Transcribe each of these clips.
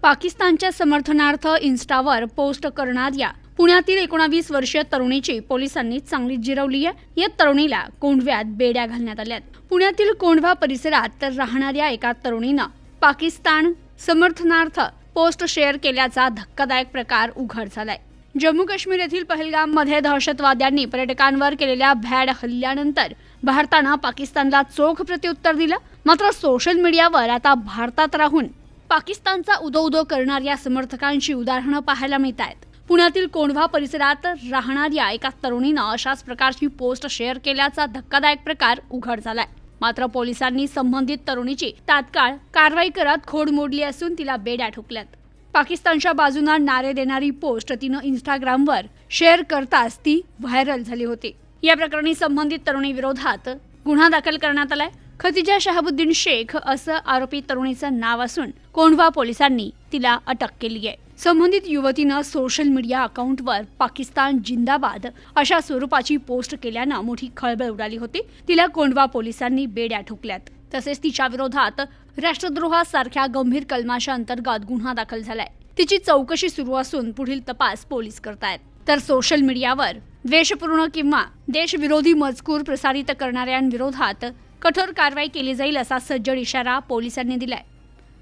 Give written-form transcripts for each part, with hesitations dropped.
पाकिस्तानच्या समर्थनार्थ इन्स्टावर पोस्ट करणाऱ्या पुण्यातील 19 वर्षीय तरुणीची पोलिसांनी चांगली जिरवली आहे। या तरुणीला कोंढव्यात बेड्या घालण्यात आल्यात। पुण्यातील कोंढवा परिसरात राहणाऱ्या एका तरुणीनं पाकिस्तान समर्थनार्थ पोस्ट शेअर केल्याचा धक्कादायक प्रकार उघड झालाय। जम्मू काश्मीर येथील पहलगाममध्ये दहशतवाद्यांनी पर्यटकांवर केलेल्या भ्याड हल्ल्यानंतर भारतानं पाकिस्तानला चोख प्रत्युत्तर दिलं। मात्र सोशल मीडियावर आता भारतात राहून पाकिस्तानचा उदो करणाऱ्या समर्थकांची उदाहरणं पाहायला मिळत आहेत। पुण्यातील कोंढवा परिसरात राहणाऱ्या एका तरुणीनं अशाच प्रकारची पोस्ट शेअर केल्याचा धक्कादायक प्रकार उघड झालाय। मात्र पोलिसांनी संबंधित तरुणीची तात्काळ कारवाई करत खोड मोडली असून तिला बेड्या ठोकल्यात। पाकिस्तानच्या बाजूने नारे देणारी पोस्ट तिनं इंस्टाग्रामवर शेअर करताच ती व्हायरल झाली होती। या प्रकरणी संबंधित तरुणी विरोधात गुन्हा दाखल करण्यात आलाय। खतिजा शहाबुद्दीन शेख असं आरोपी तरुणीचं नाव असून कोंढवा पोलिसांनी तिला अटक केली आहे। संबंधित युवतीनं सोशल मीडिया अकाउंटवर पाकिस्तान जिंदाबाद अशा स्वरूपाची पोस्ट केल्यानं मोठी खळबळ उडाली होती। तिला कोंढवा पोलिसांनी बेड्या ठोकल्यात। तसेच तिच्या विरोधात राष्ट्रद्रोहासारख्या गंभीर कलमाच्या अंतर्गत गुन्हा दाखल झालाय। तिची चौकशी सुरू असून पुढील तपास पोलीस करतायत। तर सोशल मीडियावर द्वेषपूर्ण किंवा देशविरोधी मजकूर प्रसारित करणाऱ्यांविरोधात कठोर कारवाई केली जाईल असा सज्जड इशारा पोलिसांनी दिलाय।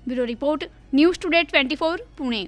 Bureau report, news today 24 Pune.